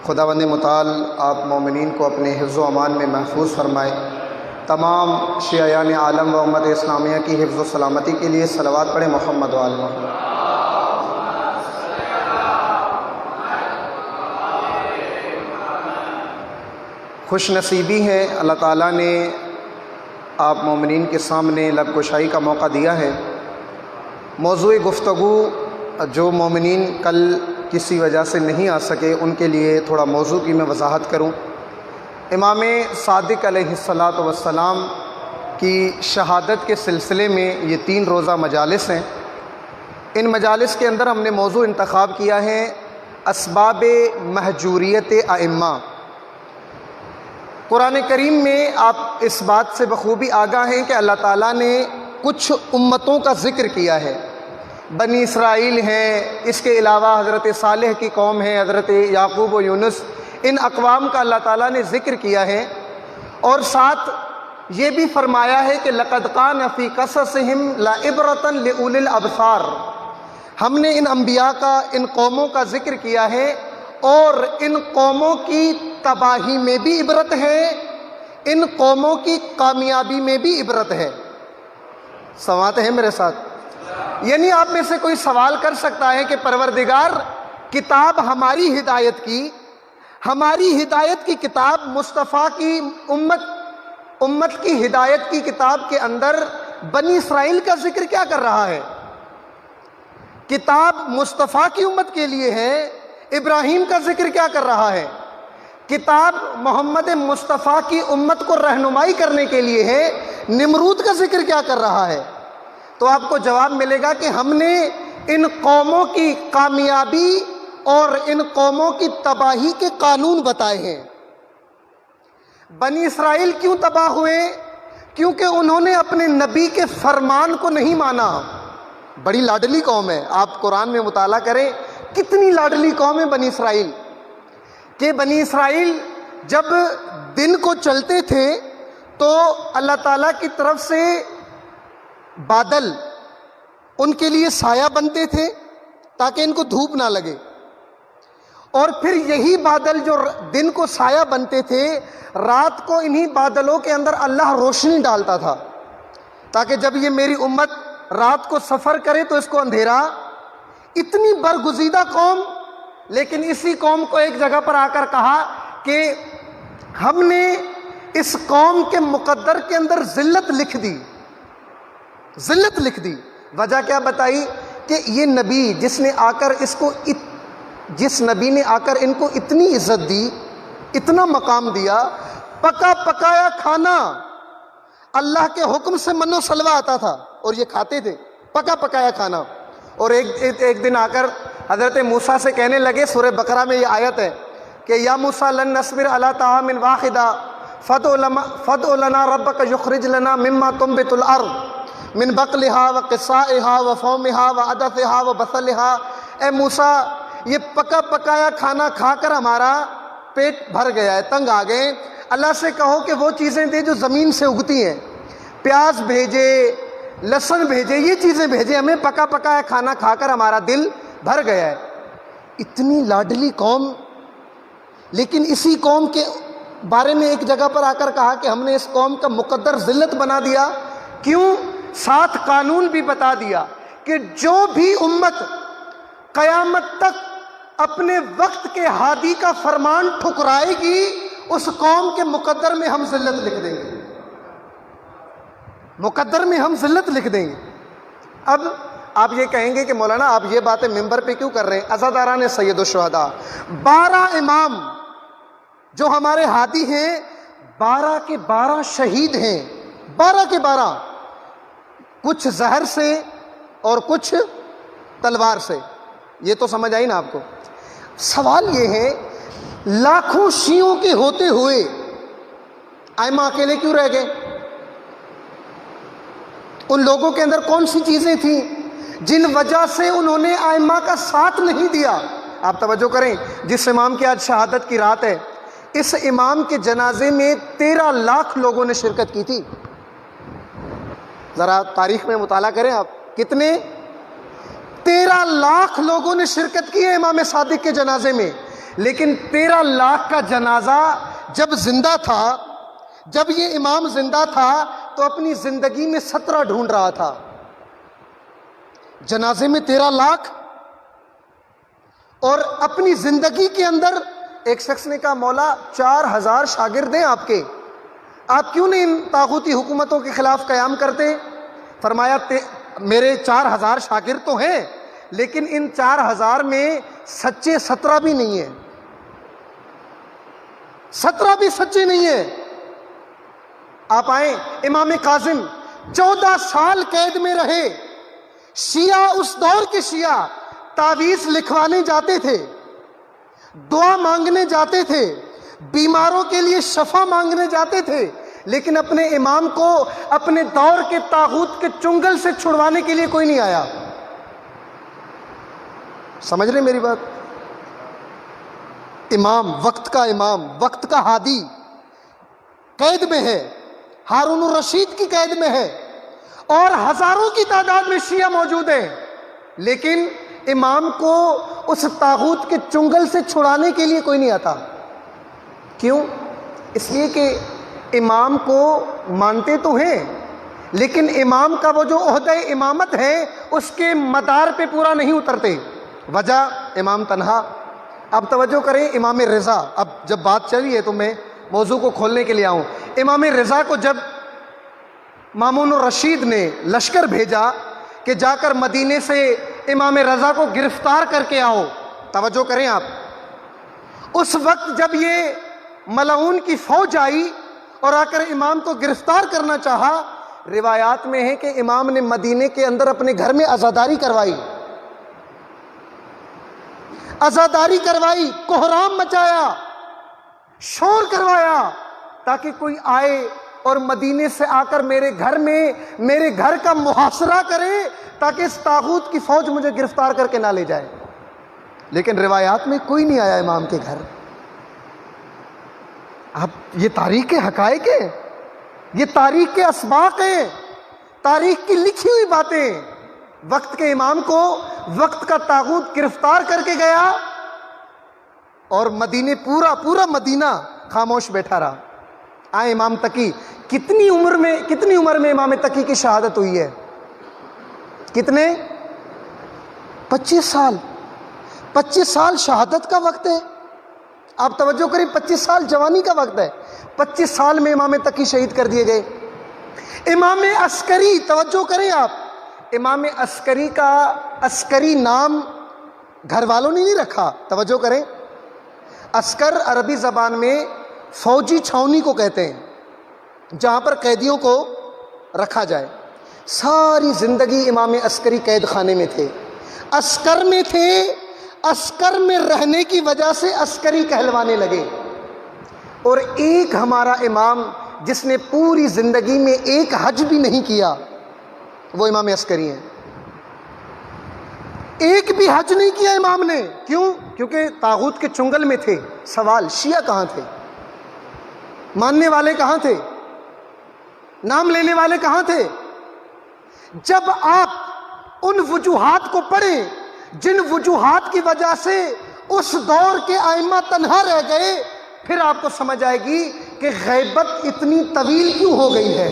خداوند متعال آپ مومنین کو اپنے حفظ و امان میں محفوظ فرمائے۔ تمام شیعان عالم و امت اسلامیہ کی حفظ و سلامتی کے لیے صلوات پڑھیں محمد و آل محمد۔ خوش نصیبی ہے اللہ تعالیٰ نے آپ مومنین کے سامنے لب گشائی کا موقع دیا ہے۔ موضوع گفتگو جو مومنین کل کسی وجہ سے نہیں آ سکے ان کے لیے تھوڑا موضوع کی میں وضاحت کروں۔ امام صادق علیہ السلام کی شہادت کے سلسلے میں یہ 3 روزہ مجالس ہیں۔ ان مجالس کے اندر ہم نے موضوع انتخاب کیا ہے اسباب مہجوریت ائمہ۔ قرآن کریم میں آپ اس بات سے بخوبی آگاہ ہیں کہ اللہ تعالیٰ نے کچھ امتوں کا ذکر کیا ہے۔ بنی اسرائیل ہیں، اس کے علاوہ حضرت صالح کی قوم ہے، حضرت یعقوب و یونس، ان اقوام کا اللہ تعالیٰ نے ذکر کیا ہے، اور ساتھ یہ بھی فرمایا ہے کہ لقد کان فی قصصہم لعبرۃ لأولی الابصار۔ ہم نے ان انبیاء کا، ان قوموں کا ذکر کیا ہے، اور ان قوموں کی تباہی میں بھی عبرت ہے، ان قوموں کی کامیابی میں بھی عبرت ہے۔ سماعت ہے میرے ساتھ؟ یعنی آپ میں سے کوئی سوال کر سکتا ہے کہ پروردگار، کتاب ہماری ہدایت کی کتاب مصطفیٰ کی امت کی ہدایت کی کتاب کے اندر بنی اسرائیل کا ذکر کیا کر رہا ہے؟ کتاب مصطفیٰ کی امت کے لیے ہے، ابراہیم کا ذکر کیا کر رہا ہے؟ کتاب محمد مصطفیٰ کی امت کو رہنمائی کرنے کے لیے ہے، نمرود کا ذکر کیا کر رہا ہے؟ تو آپ کو جواب ملے گا کہ ہم نے ان قوموں کی کامیابی اور ان قوموں کی تباہی کے قانون بتائے ہیں۔ بنی اسرائیل کیوں تباہ ہوئے؟ کیونکہ انہوں نے اپنے نبی کے فرمان کو نہیں مانا۔ بڑی لاڈلی قوم ہے، آپ قرآن میں مطالعہ کریں کتنی لاڈلی قوم ہے بنی اسرائیل، کہ بنی اسرائیل جب دن کو چلتے تھے تو اللہ تعالیٰ کی طرف سے بادل ان کے لیے سایہ بنتے تھے تاکہ ان کو دھوپ نہ لگے، اور پھر یہی بادل جو دن کو سایہ بنتے تھے، رات کو انہی بادلوں کے اندر اللہ روشنی ڈالتا تھا تاکہ جب یہ میری امت رات کو سفر کرے تو اس کو اندھیرا۔ اتنی برگزیدہ قوم، لیکن اسی قوم کو ایک جگہ پر آ کر کہا کہ ہم نے اس قوم کے مقدر کے اندر ذلت لکھ دی۔ وجہ کیا بتائی؟ کہ یہ نبی جس نبی نے آ کر ان کو اتنی عزت دی، اتنا مقام دیا، پکا پکایا کھانا، اللہ کے حکم سے من و سلوہ آتا تھا اور یہ کھاتے تھے پکا پکایا کھانا، اور ایک دن آ کر حضرت موسیٰ سے کہنے لگے، سورہ بقرہ میں یہ آیت ہے کہ یا موسیٰ لن نصبر علی طعام واحد فادع لنا ربک یخرج لنا مما تنبت الارض من بقلها وقثائها وفومها وعدسها وبصلها۔ اے موسیٰ، یہ پکا پکایا کھانا کھا کر ہمارا پیٹ بھر گیا ہے، تنگ آ گئے، اللہ سے کہو کہ وہ چیزیں دے جو زمین سے اگتی ہیں، پیاز بھیجے، لہسن بھیجے، یہ چیزیں بھیجے، ہمیں پکا پکایا کھانا کھا کر ہمارا دل بھر گیا ہے۔ اتنی لاڈلی قوم، لیکن اسی قوم کے بارے میں ایک جگہ پر آ کر کہا کہ ہم نے اس قوم کا مقدر ذلت بنا دیا۔ کیوں؟ ساتھ قانون بھی بتا دیا کہ جو بھی امت قیامت تک اپنے وقت کے ہادی کا فرمان ٹھکرائے گی، اس قوم کے مقدر میں ہم ذلت لکھ دیں گے، مقدر میں ہم ذلت لکھ دیں گے۔ اب آپ یہ کہیں گے کہ مولانا آپ یہ باتیں ممبر پہ کیوں کر رہے ہیں؟ عزاداران سید الشہداء 12 امام جو ہمارے ہادی ہیں، 12 کے 12 شہید ہیں، 12 کے 12، کچھ زہر سے اور کچھ تلوار سے۔ یہ تو سمجھ آئی نا آپ کو؟ سوال یہ ہے، لاکھوں شیعوں کے ہوتے ہوئے ائمہ اکیلے کیوں رہ گئے؟ ان لوگوں کے اندر کون سی چیزیں تھیں جن وجہ سے انہوں نے ائمہ کا ساتھ نہیں دیا؟ آپ توجہ کریں، جس امام کی آج شہادت کی رات ہے، اس امام کے جنازے میں 13 لاکھ لوگوں نے شرکت کی تھی۔ ذرا تاریخ میں مطالعہ کریں آپ، کتنے؟ 13 لاکھ لوگوں نے شرکت کی ہے امام صادق کے جنازے میں، لیکن 13 لاکھ کا جنازہ جب زندہ تھا، جب یہ امام زندہ تھا تو اپنی زندگی میں 17 ڈھونڈ رہا تھا، جنازے میں 13 لاکھ، اور اپنی زندگی کے اندر ایک شخص نے کہا مولا 4000 شاگرد ہیں آپ کے، آپ کیوں نہیں ان طاغوتی حکومتوں کے خلاف قیام کرتے؟ فرمایا میرے 4000 شاگرد تو ہیں، لیکن ان 4000 میں سچے 17 بھی نہیں ہیں، 17 بھی سچے نہیں ہیں۔ آپ آئیں، امام کاظم 14 سال قید میں رہے، شیعہ اس دور کے شیعہ تعویذ لکھوانے جاتے تھے، دعا مانگنے جاتے تھے، بیماروں کے لیے شفا مانگنے جاتے تھے، لیکن اپنے امام کو اپنے دور کے طاغوت کے چنگل سے چھڑوانے کے لیے کوئی نہیں آیا۔ سمجھ رہے میری بات؟ امام، وقت کا امام، وقت کا ہادی قید میں ہے، ہارون الرشید کی قید میں ہے، اور ہزاروں کی تعداد میں شیعہ موجود ہیں، لیکن امام کو اس طاغوت کے چنگل سے چھڑانے کے لیے کوئی نہیں آتا۔ کیوں؟ اس لیے کہ امام کو مانتے تو ہیں، لیکن امام کا وہ جو عہدہ امامت ہے اس کے مدار پہ پورا نہیں اترتے۔ وجہ امام تنہا۔ اب توجہ کریں، امام رضا، اب جب بات چلی ہے تو میں موضوع کو کھولنے کے لیے آؤں۔ امام رضا کو جب مامون الرشید نے لشکر بھیجا کہ جا کر مدینے سے امام رضا کو گرفتار کر کے آؤ، توجہ کریں آپ، اس وقت جب یہ ملعون کی فوج آئی اور آ کر امام کو گرفتار کرنا چاہا، روایات میں ہے کہ امام نے مدینے کے اندر اپنے گھر میں عزاداری کروائی، عزاداری کروائی، کوہرام مچایا، شور کروایا، تاکہ کوئی آئے اور مدینے سے آ کر میرے گھر میں میرے گھر کا محاصرہ کرے، تاکہ اس طاغوت کی فوج مجھے گرفتار کر کے نہ لے جائے۔ لیکن روایات میں کوئی نہیں آیا امام کے گھر۔ اب یہ تاریخ کے حقائق ہیں، یہ تاریخ کے اسباق ہیں، تاریخ کی لکھی ہوئی باتیں۔ وقت کے امام کو وقت کا طاغوت گرفتار کر کے گیا، اور مدینے پورا مدینہ خاموش بیٹھا رہا۔ آئے امام تقی، کتنی عمر میں امام تقی کی شہادت ہوئی ہے؟ کتنے؟ 25 سال۔ 25 سال شہادت کا وقت ہے۔ آپ توجہ کریں، 25 سال جوانی کا وقت ہے، 25 سال میں امام تقی شہید کر دیے گئے۔ امام عسکری، توجہ کریں آپ، امام عسکری کا عسکری نام گھر والوں نے نہیں رکھا، توجہ کریں۔ عسکر عربی زبان میں فوجی چھاونی کو کہتے ہیں، جہاں پر قیدیوں کو رکھا جائے۔ ساری زندگی امام عسکری قید خانے میں تھے، عسکر میں تھے، عسکر میں رہنے کی وجہ سے عسکری کہلوانے لگے۔ اور ایک ہمارا امام جس نے پوری زندگی میں ایک حج بھی نہیں کیا، وہ امام عسکری ہیں۔ ایک بھی حج نہیں کیا امام نے۔ کیوں؟ کیونکہ طاغوت کے چنگل میں تھے۔ سوال، شیعہ کہاں تھے؟ ماننے والے کہاں تھے؟ نام لینے والے کہاں تھے؟ جب آپ ان وجوہات کو پڑھیں جن وجوہات کی وجہ سے اس دور کے ائمہ تنہا رہ گئے، پھر آپ کو سمجھ آئے گی کہ غیبت اتنی طویل کیوں ہو گئی ہے،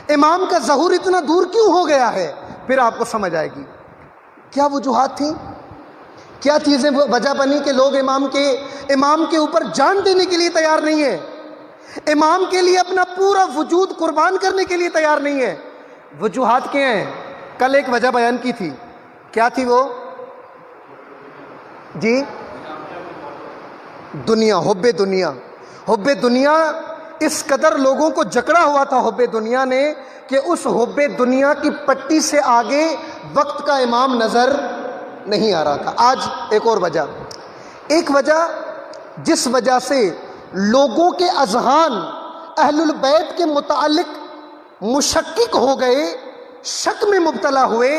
امام کا ظہور اتنا دور کیوں ہو گیا ہے، پھر آپ کو سمجھ آئے گی کیا وجوہات تھیں، کیا چیزیں وجہ بنی کہ لوگ امام کے اوپر جان دینے کے لیے تیار نہیں ہیں، امام کے لیے اپنا پورا وجود قربان کرنے کے لیے تیار نہیں ہے۔ وجوہات کیا ہیں؟ کل ایک وجہ بیان کی تھی، کیا تھی وہ؟ جی، دنیا، حب دنیا۔ حب دنیا اس قدر لوگوں کو جکڑا ہوا تھا حب دنیا نے کہ اس حب دنیا کی پٹی سے آگے وقت کا امام نظر نہیں آ رہا تھا۔ آج ایک اور وجہ، ایک وجہ جس وجہ سے لوگوں کے اذہان اہل البیت کے متعلق مشکک ہو گئے، شک میں مبتلا ہوئے،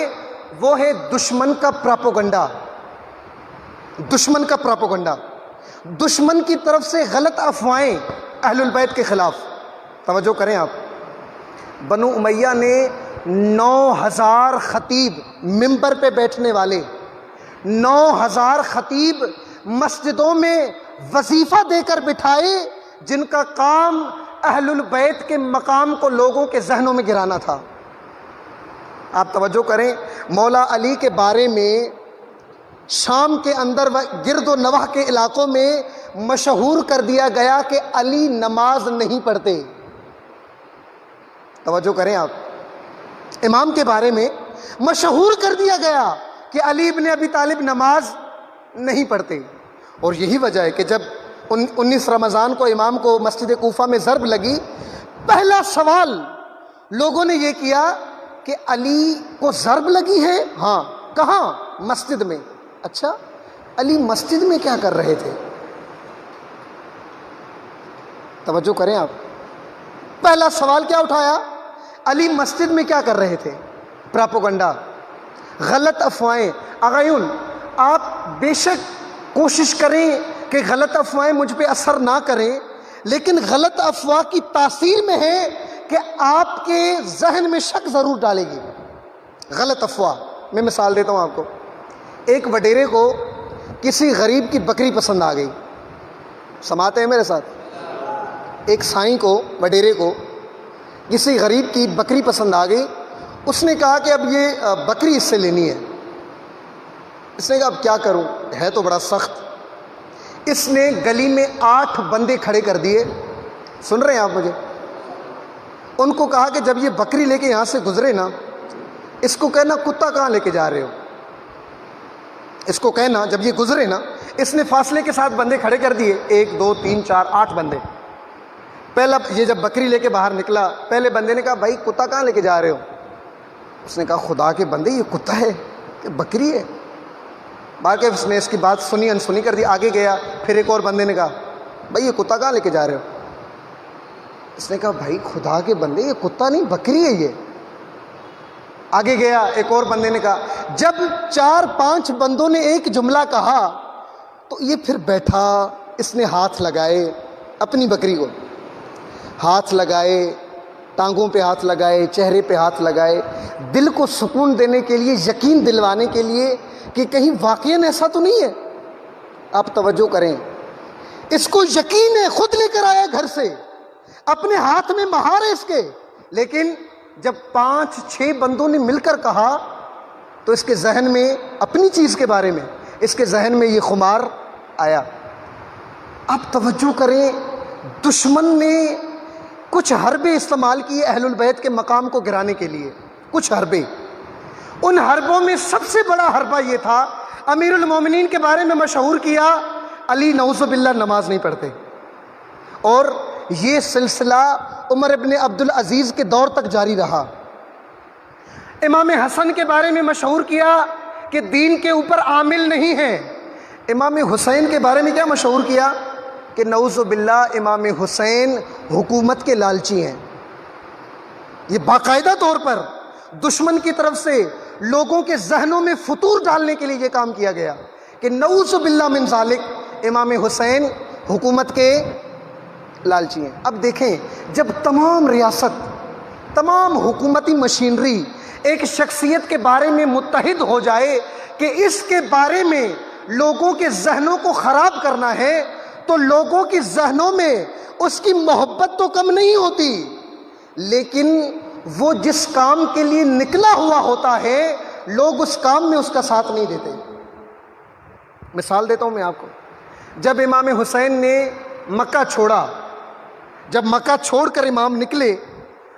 وہ ہے دشمن کا پراپوگنڈا۔ دشمن کا پراپوگنڈا، دشمن کی طرف سے غلط افواہیں اہل البیت کے خلاف۔ توجہ کریں آپ، بنو امیہ نے 9,000 خطیب ممبر پہ بیٹھنے والے 9,000 خطیب مسجدوں میں وظیفہ دے کر بٹھائے، جن کا کام اہل البیت کے مقام کو لوگوں کے ذہنوں میں گرانا تھا۔ آپ توجہ کریں، مولا علی کے بارے میں شام کے اندر گرد و نواح کے علاقوں میں مشہور کر دیا گیا کہ علی نماز نہیں پڑھتے۔ توجہ کریں، آپ امام کے بارے میں مشہور کر دیا گیا کہ علی ابن ابی طالب نماز نہیں پڑھتے۔ اور یہی وجہ ہے کہ جب 19 رمضان کو امام کو مسجد کوفہ میں ضرب لگی، پہلا سوال لوگوں نے یہ کیا کہ علی کو ضرب لگی ہے؟ ہاں۔ کہاں؟ مسجد میں۔ اچھا، علی مسجد میں کیا کر رہے تھے؟ توجہ کریں آپ، پہلا سوال کیا اٹھایا؟ علی مسجد میں کیا کر رہے تھے؟ پراپوگنڈا، غلط افواہیں۔ اغیون، آپ بے شک کوشش کریں کہ غلط افواہیں مجھ پہ اثر نہ کریں، لیکن غلط افواہ کی تاثیر میں ہے کہ آپ کے ذہن میں شک ضرور ڈالے گی غلط افواہ۔ میں مثال دیتا ہوں آپ کو۔ ایک وڈیرے کو کسی غریب کی بکری پسند آ گئی، سماتے ہیں میرے ساتھ؟ ایک سائیں کو، وڈیرے کو کسی غریب کی بکری پسند آ گئی۔ اس نے کہا کہ اب یہ بکری اس سے لینی ہے۔ اس نے کہا اب کیا کروں، ہے تو بڑا سخت۔ اس نے گلی میں 8 بندے کھڑے کر دیے، سن رہے ہیں آپ مجھے؟ ان کو کہا کہ جب یہ بکری لے کے یہاں سے گزرے نا، اس کو کہنا کتا کہاں لے کے جا رہے ہو، اس کو کہنا جب یہ گزرے نا۔ اس نے فاصلے کے ساتھ بندے کھڑے کر دیے، 1 2 3 4 8 بندے۔ پہلا یہ جب بکری لے کے باہر نکلا، پہلے بندے نے کہا بھائی کتا کہاں لے کے جا رہے ہو؟ اس نے کہا خدا کے بندے یہ کتا ہے کہ بکری ہے؟ باقی اس نے اس کی بات سنی انسنی کر دی، آگے گیا۔ پھر ایک اور بندے نے کہا بھائی یہ کتا کہاں لے کے جا رہے ہو؟ اس نے کہا بھائی خدا کے بندے یہ کتا نہیں بکری ہے یہ۔ آگے گیا، ایک اور بندے نے کہا۔ جب 4-5 بندوں نے ایک جملہ کہا تو یہ پھر بیٹھا، اس نے ہاتھ لگائے اپنی بکری کو، ہاتھ لگائے، ٹانگوں پہ ہاتھ لگائے، چہرے پہ ہاتھ لگائے، دل کو سکون دینے کے لیے، یقین دلوانے کے لیے کہ کہیں واقعاً ایسا تو نہیں ہے۔ آپ توجہ کریں، اس کو یقین ہے، خود لے کر آیا گھر سے، اپنے ہاتھ میں مہار ہے اس کے، لیکن جب 5-6 بندوں نے مل کر کہا تو اس کے ذہن میں اپنی چیز کے بارے میں، اس کے ذہن میں یہ خمار آیا۔ آپ توجہ کریں، دشمن نے کچھ حربے استعمال کیے اہل البیت کے مقام کو گرانے کے لیے، کچھ حربے۔ ان حربوں میں سب سے بڑا حربہ یہ تھا، امیر المومنین کے بارے میں مشہور کیا علی نعوذ باللہ نماز نہیں پڑھتے، اور یہ سلسلہ عمر ابن عبدالعزیز کے دور تک جاری رہا۔ امام حسن کے بارے میں مشہور کیا کہ دین کے اوپر عامل نہیں ہیں۔ امام حسین کے بارے میں کیا مشہور کیا کہ نعوذ باللہ امام حسین حکومت کے لالچی ہیں۔ یہ باقاعدہ طور پر دشمن کی طرف سے لوگوں کے ذہنوں میں فطور ڈالنے کے لیے یہ کام کیا گیا کہ نعوذ باللہ من ذالک امام حسین حکومت کے لالچی ہیں۔ اب دیکھیں، جب تمام ریاست، تمام حکومتی مشینری ایک شخصیت کے بارے میں متحد ہو جائے کہ اس کے بارے میں لوگوں کے ذہنوں کو خراب کرنا ہے، تو لوگوں کے ذہنوں میں اس کی محبت تو کم نہیں ہوتی، لیکن وہ جس کام کے لیے نکلا ہوا ہوتا ہے لوگ اس کام میں اس کا ساتھ نہیں دیتے۔ مثال دیتا ہوں میں آپ کو، جب امام حسین نے مکہ چھوڑا، جب مکہ چھوڑ کر امام نکلے،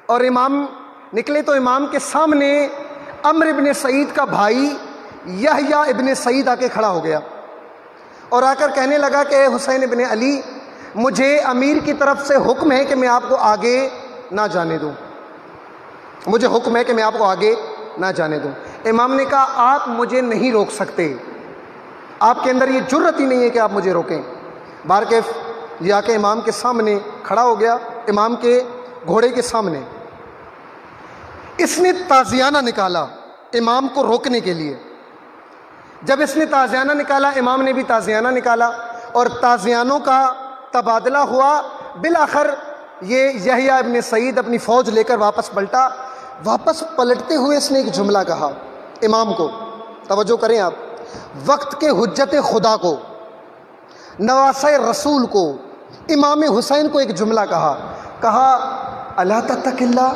اور امام نکلے تو امام کے سامنے عمر ابن سعید کا بھائی یحییٰ ابن سعید آ کے کھڑا ہو گیا اور آ کر کہنے لگا کہ اے حسین ابن علی، مجھے امیر کی طرف سے حکم ہے کہ میں آپ کو آگے نہ جانے دوں، مجھے حکم ہے کہ میں آپ کو آگے نہ جانے دوں۔ امام نے کہا آپ مجھے نہیں روک سکتے، آپ کے اندر یہ جرت ہی نہیں ہے کہ آپ مجھے روکیں۔ بارکیف یہ آ کے امام کے سامنے کھڑا ہو گیا، امام کے گھوڑے کے سامنے۔ اس نے تازیانہ نکالا امام کو روکنے کے لیے۔ جب اس نے تازیانہ نکالا، امام نے بھی تازیانہ نکالا، اور تازیانوں کا تبادلہ ہوا۔ بالآخر یہ یحییٰ ابن سعید اپنی فوج لے کر واپس پلٹا. واپس پلٹتے ہوئے اس نے ایک جملہ کہا امام کو, توجہ کریں آپ, وقت کے حجت خدا کو, نواسۂ رسول کو, امام حسین کو ایک جملہ کہا الا تتق اللہ,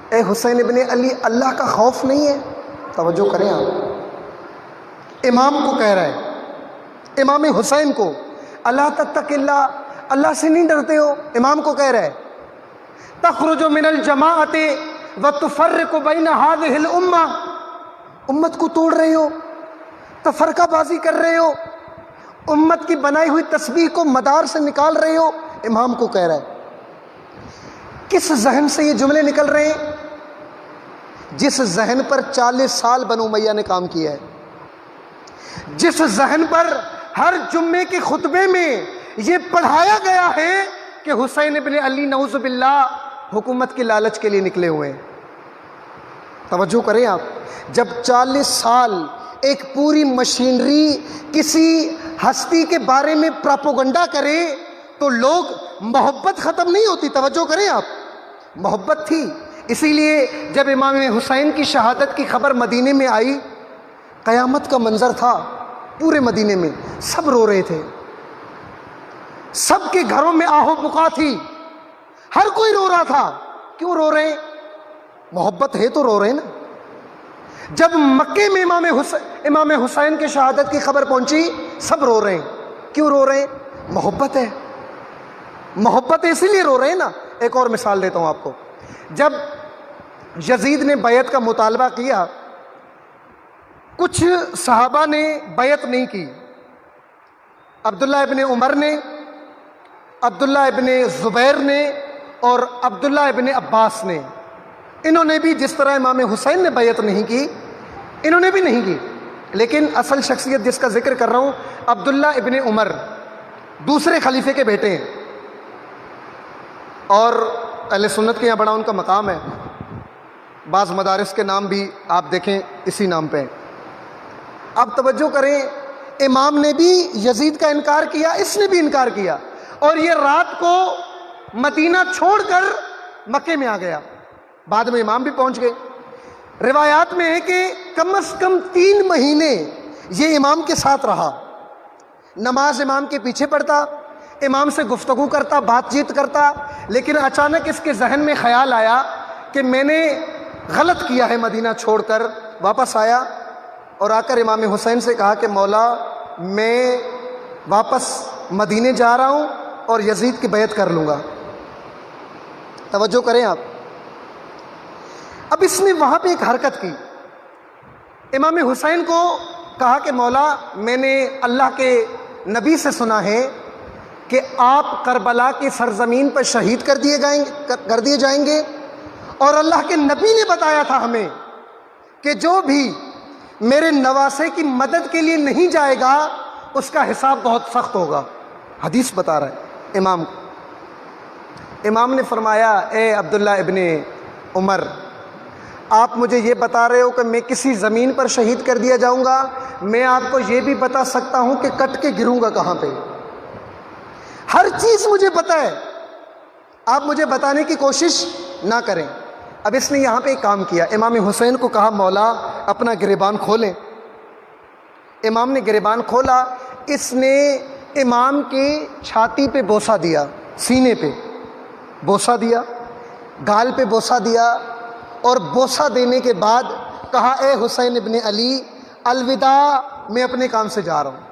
اے حسین ابن علی اللہ کا خوف نہیں ہے؟ توجہ کریں آپ, امام کو کہہ رہا ہے, امام حسین کو, الا تتق اللہ, اللہ سے نہیں ڈرتے ہو؟ امام کو کہہ رہا ہے. تخرج من الجماعت وتفرق بین هذه الامہ, امت کو توڑ رہے ہو, تفرقہ بازی کر رہے ہو, امت کی بنائی ہوئی تسبیح کو مدار سے نکال رہے ہو. امام کو کہہ رہا ہے. کس ذہن سے یہ جملے نکل رہے ہیں؟ جس ذہن پر 40 سال بنو امیہ نے کام کیا ہے, جس ذہن پر ہر جمعے کے خطبے میں یہ پڑھایا گیا ہے کہ حسین ابن علی نعوذ باللہ حکومت کی لالچ کے لیے نکلے ہوئے ہیں. توجہ کریں آپ, جب 40 سال ایک پوری مشینری کسی ہستی کے بارے میں پراپوگنڈا کرے تو لوگ, محبت ختم نہیں ہوتی. توجہ کریں آپ, محبت تھی. اسی لیے جب امام حسین کی شہادت کی خبر مدینے میں آئی, قیامت کا منظر تھا پورے مدینے میں, سب رو رہے تھے, سب کے گھروں میں آہو بکا تھی, ہر کوئی رو رہا تھا. کیوں رو رہے ہیں؟ محبت ہے تو رو رہے ہیں نا. جب مکے میں امام حسین کے شہادت کی خبر پہنچی, سب رو رہے ہیں. کیوں رو رہے ہیں؟ محبت ہے, محبت ہے اسی لیے رو رہے ہیں نا. ایک اور مثال دیتا ہوں آپ کو. جب یزید نے بیعت کا مطالبہ کیا, کچھ صحابہ نے بیعت نہیں کی. عبداللہ ابن عمر نے, عبداللہ ابن زبیر نے اور عبداللہ ابن عباس نے, انہوں نے بھی جس طرح امام حسین نے بیعت نہیں کی, انہوں نے بھی نہیں کی. لیکن اصل شخصیت جس کا ذکر کر رہا ہوں, عبداللہ ابن عمر, دوسرے خلیفے کے بیٹے ہیں, اور اہل سنت کے یہاں بڑا ان کا مقام ہے. بعض مدارس کے نام بھی آپ دیکھیں اسی نام پہ. آپ توجہ کریں, امام نے بھی یزید کا انکار کیا, اس نے بھی انکار کیا, اور یہ رات کو مدینہ چھوڑ کر مکے میں آ گیا. بعد میں امام بھی پہنچ گئے. روایات میں ہے کہ کم از کم 3 مہینے یہ امام کے ساتھ رہا, نماز امام کے پیچھے پڑھتا, امام سے گفتگو کرتا, بات چیت کرتا. لیکن اچانک اس کے ذہن میں خیال آیا کہ میں نے غلط کیا ہے, مدینہ چھوڑ کر واپس آیا, اور آ کر امام حسین سے کہا کہ مولا میں واپس مدینے جا رہا ہوں اور یزید کی بیعت کر لوں گا. توجہ کریں آپ. اب اس نے وہاں پہ ایک حرکت کی, امام حسین کو کہا کہ مولا میں نے اللہ کے نبی سے سنا ہے کہ آپ کربلا کی سرزمین پر شہید کر دیے جائیں گے, اور اللہ کے نبی نے بتایا تھا ہمیں کہ جو بھی میرے نواسے کی مدد کے لیے نہیں جائے گا اس کا حساب بہت سخت ہوگا. حدیث بتا رہا ہے امام کو. امام نے فرمایا, اے عبداللہ ابن عمر, آپ مجھے یہ بتا رہے ہو کہ میں کسی زمین پر شہید کر دیا جاؤں گا, میں آپ کو یہ بھی بتا سکتا ہوں کہ کٹ کے گروں گا کہاں پہ. ہر چیز مجھے پتہ ہے, آپ مجھے بتانے کی کوشش نہ کریں. اب اس نے یہاں پہ ایک کام کیا, امام حسین کو کہا مولا اپنا گریبان کھولیں. امام نے گریبان کھولا, اس نے امام کی چھاتی پہ بوسہ دیا, سینے پہ بوسہ دیا, گال پہ بوسہ دیا, اور بوسہ دینے کے بعد کہا اے حسین ابن علی الوداع, میں اپنے کام سے جا رہا ہوں.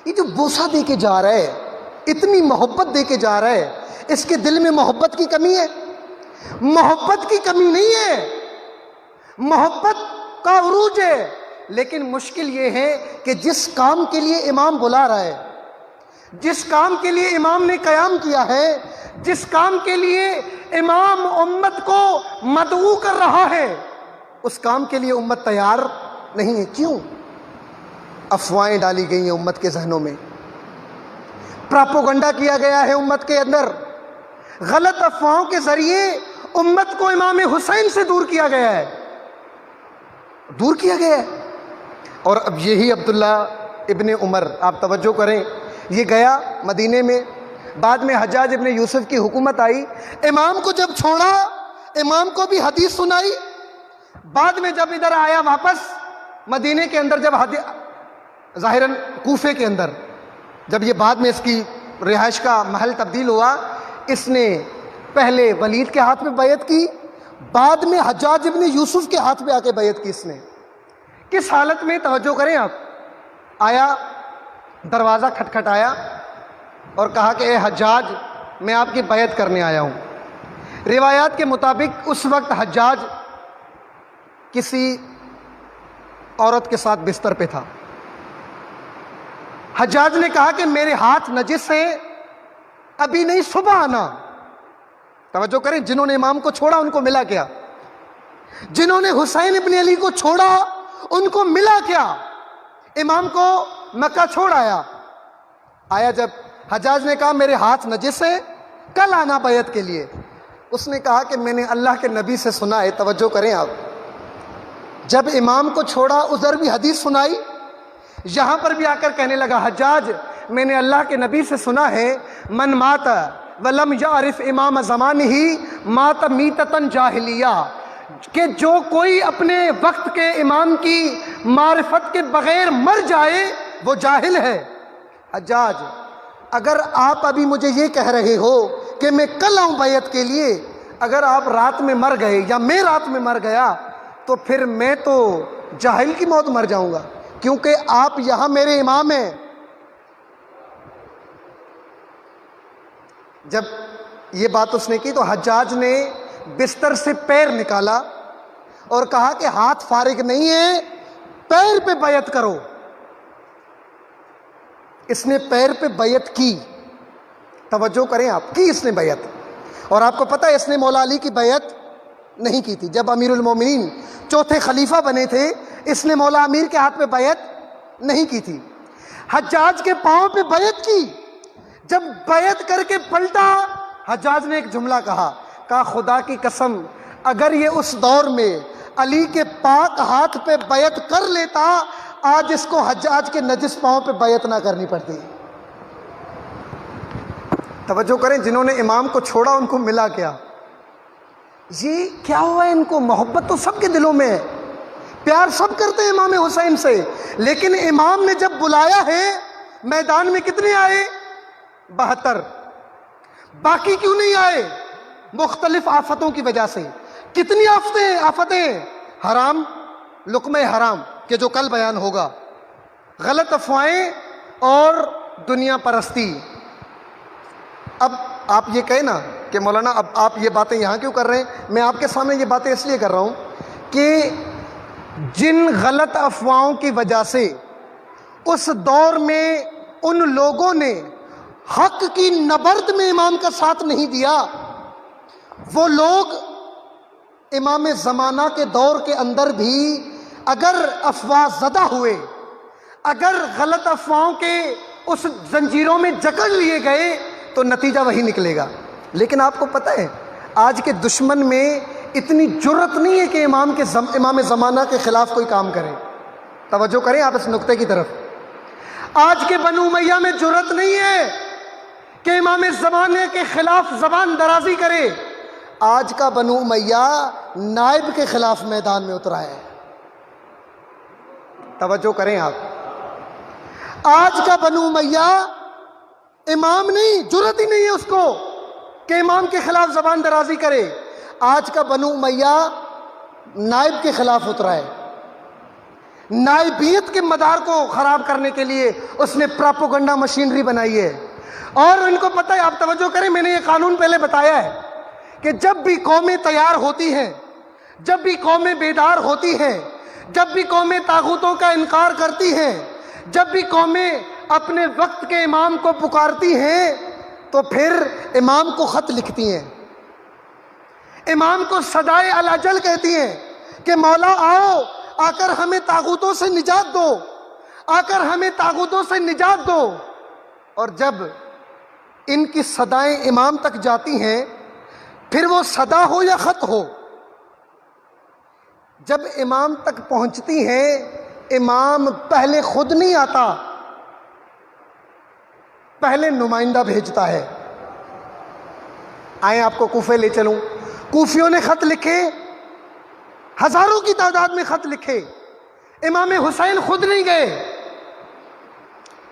یہ جو بوسہ دے کے جا رہا ہے, اتنی محبت دے کے جا رہا ہے, اس کے دل میں محبت کی کمی ہے؟ محبت کی کمی نہیں ہے, محبت کا عروج ہے. لیکن مشکل یہ ہے کہ جس کام کے لیے امام بلا رہا ہے, جس کام کے لیے امام نے قیام کیا ہے, جس کام کے لیے امام امت کو مدعو کر رہا ہے, اس کام کے لیے امت تیار نہیں ہے. کیوں؟ افواہیں ڈالی گئی ہیں امت کے ذہنوں میں, پراپوگنڈا کیا گیا ہے امت کے اندر, غلط افواہوں کے ذریعے امت کو امام حسین سے دور کیا گیا ہے, دور کیا گیا ہے. اور اب یہی عبداللہ ابن عمر, آپ توجہ کریں, یہ گیا مدینے میں, بعد میں حجاج ابن یوسف کی حکومت آئی، امام کو جب چھوڑا، امام کو بھی حدیث سنائی، بعد میں جب ادھر آیا واپس مدینے کے اندر، جب ظاہراً کوفے کے اندر جب یہ بعد میں اس کی رہائش کا محل تبدیل ہوا، اس نے پہلے ولید کے ہاتھ میں بیعت کی، بعد میں حجاج ابن یوسف کے ہاتھ میں آ کے بیعت کی اس نے۔ کس حالت میں، توجہ کریں آپ، آیا دروازہ کھٹکھٹایا اور کہا کہ اے حجاج، میں آپ کی بیعت کرنے آیا ہوں۔ روایات کے مطابق اس وقت حجاج کسی عورت کے ساتھ بستر پہ تھا۔ حجاج نے کہا کہ میرے ہاتھ نجس ہیں، ابھی نہیں، صبح آنا۔ توجہ کریں، جنہوں نے امام کو چھوڑا ان کو ملا کیا؟ جنہوں نے حسین ابن علی کو چھوڑا ان کو ملا کیا؟ امام کو مکہ چھوڑ آیا جب حجاج نے کہا میرے ہاتھ نجس ہیں، کل آنا بیعت کے لیے۔ اس نے کہا کہ میں نے اللہ کے نبی سے سنا ہے، توجہ کریں آپ، جب امام کو چھوڑا ادھر بھی حدیث سنائی، یہاں پر بھی آ کر کہنے لگا حجاج میں نے اللہ کے نبی سے سنا ہے، من مات ولم یعرف امام زمانہ مات میتۃ جاہلیہ، کہ جو کوئی اپنے وقت کے امام کی معرفت کے بغیر مر جائے وہ جاہل ہے۔ حجاج اگر آپ ابھی مجھے یہ کہہ رہے ہو کہ میں کل آؤں بیعت کے لیے، اگر آپ رات میں مر گئے یا میں رات میں مر گیا تو پھر میں تو جاہل کی موت مر جاؤں گا، کیونکہ آپ یہاں میرے امام ہیں۔ جب یہ بات اس نے کی تو حجاج نے بستر سے پیر نکالا اور کہا کہ ہاتھ فارغ نہیں ہے، پیر پہ بیعت کرو۔ اس نے پیر پہ بیعت کی، توجہ کریں آپ، کی اس نے بیعت۔ اور آپ کو پتہ ہے اس نے مولا علی کی بیعت نہیں کی تھی، جب امیر المومنین چوتھے خلیفہ بنے تھے اس نے مولا امیر کے ہاتھ پہ بیعت نہیں کی تھی، حجاج کے پاؤں پہ بیعت کی۔ جب بیعت کر کے پلٹا، حجاج نے ایک جملہ کہا خدا کی قسم اگر یہ اس دور میں علی کے پاک ہاتھ پہ بیعت کر لیتا، آج اس کو حجاج کے نجس پاؤں پہ بیعت نہ کرنی پڑتی۔ توجہ کریں، جنہوں نے امام کو چھوڑا ان کو ملا کیا؟ یہ کیا ہوا ہے ان کو؟ محبت تو سب کے دلوں میں ہے، پیار سب کرتے ہیں امام حسین سے، لیکن امام نے جب بلایا ہے میدان میں کتنے آئے؟ 72۔ باقی کیوں نہیں آئے؟ مختلف آفتوں کی وجہ سے۔ کتنی آفتیں؟ حرام، لقمہ حرام کہ جو کل بیان ہوگا، غلط افواہیں اور دنیا پرستی۔ اب آپ یہ کہیں نا کہ مولانا اب آپ یہ باتیں یہاں کیوں کر رہے ہیں؟ میں آپ کے سامنے یہ باتیں اس لیے کر رہا ہوں کہ جن غلط افواہوں کی وجہ سے اس دور میں ان لوگوں نے حق کی نبرد میں امام کا ساتھ نہیں دیا، وہ لوگ امام زمانہ کے دور کے اندر بھی اگر افواہ زدہ ہوئے، اگر غلط افواہوں کے اس زنجیروں میں جکڑ لیے گئے تو نتیجہ وہی نکلے گا۔ لیکن آپ کو پتہ ہے آج کے دشمن میں اتنی جرت نہیں ہے کہ امام زمانہ کے خلاف کوئی کام کرے۔ توجہ کریں آپ اس نقطے کی طرف۔ آج کے بنو امیہ میں جرت نہیں ہے کہ امام زمانے کے خلاف زبان درازی کرے۔ آج کا بنو امیہ نائب کے خلاف میدان میں اترا ہے۔ توجہ کریں آپ، آج کا بنو امیہ امام نہیں، جرت ہی نہیں ہے اس کو کہ امام کے خلاف زبان درازی کرے۔ آج کا بنو امیہ نائب کے خلاف اترا ہے، نائبیت کے مدار کو خراب کرنے کے لیے اس نے پراپوگنڈا مشینری بنائی ہے۔ اور ان کو پتہ ہے، آپ توجہ کریں، میں نے یہ قانون پہلے بتایا ہے کہ جب بھی قومیں تیار ہوتی ہیں، جب بھی قومیں بیدار ہوتی ہیں، جب بھی قومیں طاغوتوں کا انکار کرتی ہیں، جب بھی قومیں اپنے وقت کے امام کو پکارتی ہیں تو پھر امام کو خط لکھتی ہیں، امام کو صدائے الاجل کہتی ہیں کہ مولا آؤ، آ کر ہمیں طاغوتوں سے نجات دو، آ کر ہمیں طاغوتوں سے نجات دو۔ اور جب ان کی صدائیں امام تک جاتی ہیں، پھر وہ صدا ہو یا خط ہو، جب امام تک پہنچتی ہیں، امام پہلے خود نہیں آتا، پہلے نمائندہ بھیجتا ہے آئیں آپ کو کوفے لے چلوں. کوفیوں نے خط لکھے, ہزاروں کی تعداد میں خط لکھے. امام حسین خود نہیں گئے,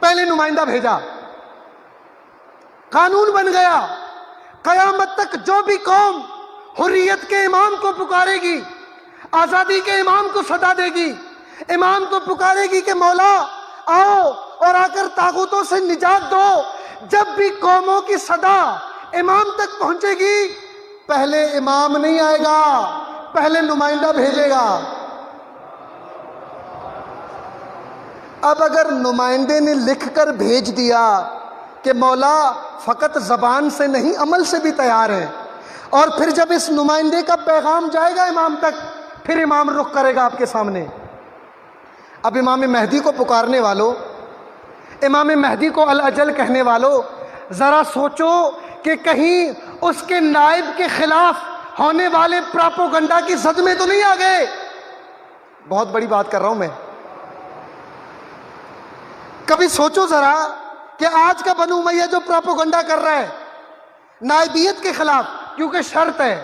پہلے نمائندہ بھیجا. قانون بن گیا, قیامت تک جو بھی قوم حریت کے امام کو پکارے گی, آزادی کے امام کو صدا دے گی, امام کو پکارے گی کہ مولا آؤ اور آ کر طاغوتوں سے نجات دو, جب بھی قوموں کی صدا امام تک پہنچے گی, پہلے امام نہیں آئے گا, پہلے نمائندہ بھیجے گا. اب اگر نمائندے نے لکھ کر بھیج دیا کہ مولا فقط زبان سے نہیں عمل سے بھی تیار ہے, اور پھر جب اس نمائندے کا پیغام جائے گا امام تک, پھر امام رخ کرے گا آپ کے سامنے. اب امام مہدی کو پکارنے والوں, امام مہدی کو الاجل کہنے والوں, ذرا سوچو کہ کہیں اس کے نائب کے خلاف ہونے والے پراپوگنڈا کی زد میں تو نہیں آ گئے. بہت بڑی بات کر رہا ہوں میں. کبھی سوچو ذرا کہ آج کا بنو امیہ جو پراپوگنڈا کر رہا ہے نائبیت کے خلاف, کیونکہ شرط ہے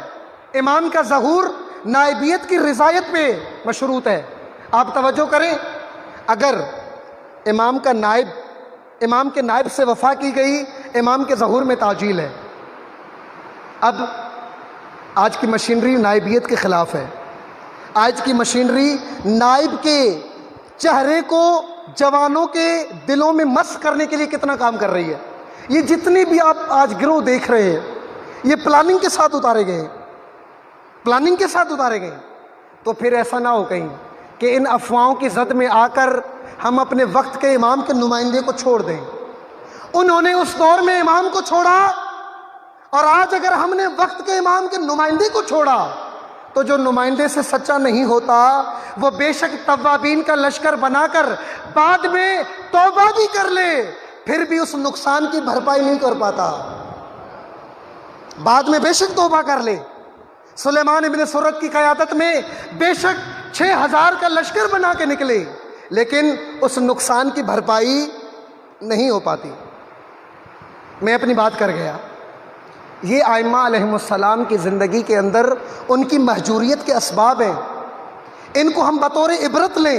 امام کا ظہور نائبیت کی رضایت پہ مشروط ہے. آپ توجہ کریں, اگر امام کے نائب سے وفا کی گئی, امام کے ظہور میں تعجیل ہے. اب آج کی مشینری نائبیت کے خلاف ہے. آج کی مشینری نائب کے چہرے کو جوانوں کے دلوں میں مس کرنے کے لیے کتنا کام کر رہی ہے. یہ جتنی بھی آپ آج گروہ دیکھ رہے ہیں, یہ پلاننگ کے ساتھ اتارے گئے, پلاننگ کے ساتھ اتارے گئے. تو پھر ایسا نہ ہو کہیں کہ ان افواہوں کی زد میں آ کر ہم اپنے وقت کے امام کے نمائندے کو چھوڑ دیں. انہوں نے اس دور میں امام کو چھوڑا, اور آج اگر ہم نے وقت کے امام کے نمائندے کو چھوڑا تو جو نمائندے سے سچا نہیں ہوتا وہ بے شک توابین کا لشکر بنا کر بعد میں توبہ بھی کر لے, پھر بھی اس نقصان کی بھرپائی نہیں کر پاتا. بعد میں بے شک توبہ کر لے. سلیمان ابن سرد کی قیادت میں بے شک 6000 کا لشکر بنا کے نکلے, لیکن اس نقصان کی بھرپائی نہیں ہو پاتی. میں اپنی بات کر گیا. یہ ائمہ علیہم السلام کی زندگی کے اندر ان کی مہجوریت کے اسباب ہیں. ان کو ہم بطور عبرت لیں,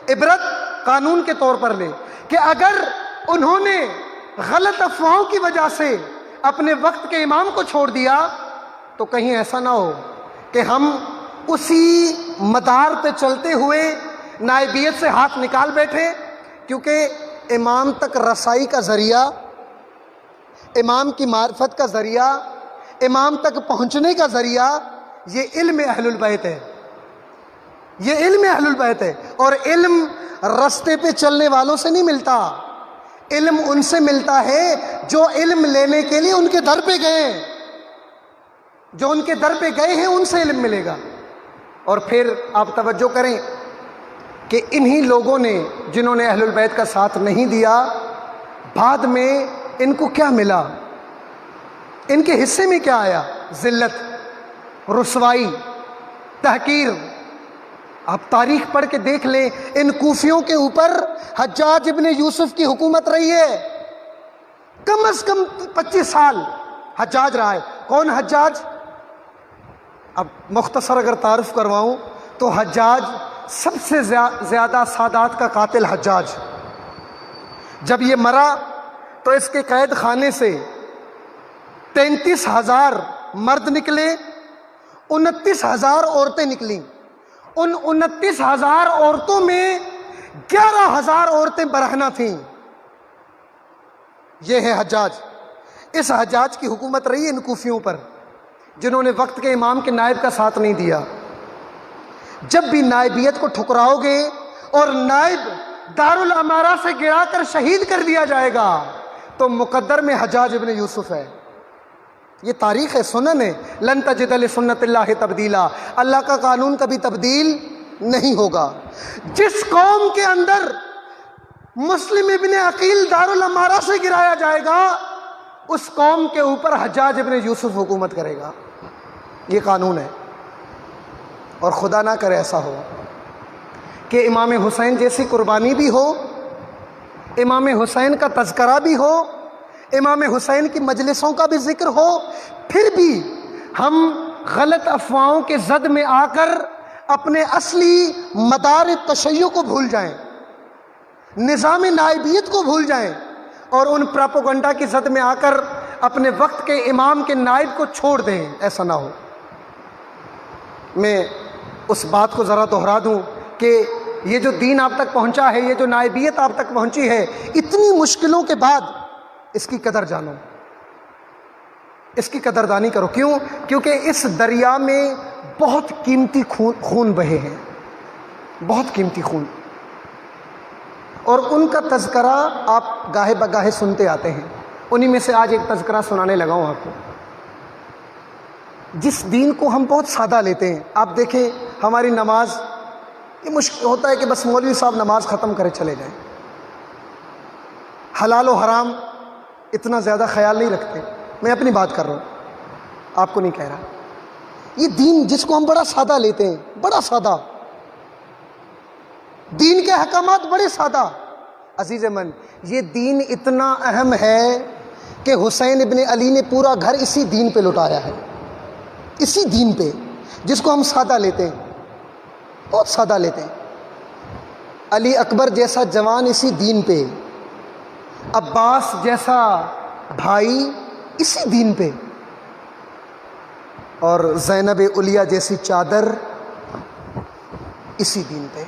عبرت قانون کے طور پر لیں, کہ اگر انہوں نے غلط افواہوں کی وجہ سے اپنے وقت کے امام کو چھوڑ دیا تو کہیں ایسا نہ ہو کہ ہم اسی مدار پہ چلتے ہوئے نائبیت سے ہاتھ نکال بیٹھے. کیونکہ امام تک رسائی کا ذریعہ, امام کی معرفت کا ذریعہ, امام تک پہنچنے کا ذریعہ یہ علم اہل البیت ہے. یہ علم اہل البیت ہے. اور علم رستے پہ چلنے والوں سے نہیں ملتا, علم ان سے ملتا ہے جو علم لینے کے لیے ان کے در پہ گئے ہیں. جو ان کے در پہ گئے ہیں ان سے علم ملے گا. اور پھر آپ توجہ کریں کہ انہی لوگوں نے جنہوں نے اہل البیت کا ساتھ نہیں دیا, بعد میں ان کو کیا ملا, ان کے حصے میں کیا آیا؟ ذلت, رسوائی, تحقیر. آپ تاریخ پڑھ کے دیکھ لیں, ان کوفیوں کے اوپر حجاج ابن یوسف کی حکومت رہی ہے. کم از کم 25 سال حجاج رہا ہے. کون حجاج؟ اب مختصر اگر تعارف کرواؤں تو حجاج سب سے زیادہ سادات کا قاتل حجاج. جب یہ مرا تو اس کے قید خانے سے 33,000 مرد نکلے, 29,000 عورتیں نکلیں. ان 29,000 عورتوں میں 11,000 عورتیں برہنہ تھیں. یہ ہے حجاج. اس حجاج کی حکومت رہی ہے ان کوفیوں پر, جنہوں نے وقت کے امام کے نائب کا ساتھ نہیں دیا. جب بھی نائبیت کو ٹھکراؤ گے اور نائب دارالامارہ سے گرا کر شہید کر دیا جائے گا تو مقدر میں حجاج ابن یوسف ہے. یہ تاریخ ہے, سنن ہے. لن تجد لسنت اللہ تبدیلا, اللہ کا قانون کبھی تبدیل نہیں ہوگا. جس قوم کے اندر مسلم ابن عقیل دارالامارہ سے گرایا جائے گا اس قوم کے اوپر حجاج ابن یوسف حکومت کرے گا. یہ قانون ہے. اور خدا نہ کرے ایسا ہو کہ امام حسین جیسی قربانی بھی ہو, امام حسین کا تذکرہ بھی ہو, امام حسین کی مجلسوں کا بھی ذکر ہو، پھر بھی ہم غلط افواہوں کے زد میں آ کر اپنے اصلی مدار تشیع کو بھول جائیں، نظام نائبیت کو بھول جائیں، اور ان پراپوگنڈا کی زد میں آ کر اپنے وقت کے امام کے نائب کو چھوڑ دیں۔ ایسا نہ ہو۔ میں اس بات کو ذرا دہرا دوں کہ یہ جو دین آپ تک پہنچا ہے، یہ جو نائبیت آپ تک پہنچی ہے، اتنی مشکلوں کے بعد اس کی قدر جانو، اس کی قدردانی کرو۔ کیوں؟ کیونکہ اس دریا میں بہت قیمتی خون بہے ہیں، بہت قیمتی خون، اور ان کا تذکرہ آپ گاہے بگاہے سنتے آتے ہیں۔ انہی میں سے آج ایک تذکرہ سنانے لگا ہوں آپ کو۔ جس دین کو ہم بہت سادہ لیتے ہیں، آپ دیکھیں ہماری نماز، یہ مشکل ہوتا ہے کہ بس مولوی صاحب نماز ختم کرے چلے جائیں، حلال و حرام اتنا زیادہ خیال نہیں رکھتے۔ میں اپنی بات کر رہا ہوں، آپ کو نہیں کہہ رہا۔ یہ دین جس کو ہم بڑا سادہ لیتے ہیں، بڑا سادہ، دین کے احکامات بڑے سادہ، عزیز من، یہ دین اتنا اہم ہے کہ حسین ابن علی نے پورا گھر اسی دین پہ لٹایا ہے، اسی دین پہ، جس کو ہم سادہ لیتے ہیں، بہت سادہ لیتے ہیں۔ علی اکبر جیسا جوان اسی دین پہ، عباس جیسا بھائی اسی دین پہ، اور زینب علیہ جیسی چادر اسی دین پہ۔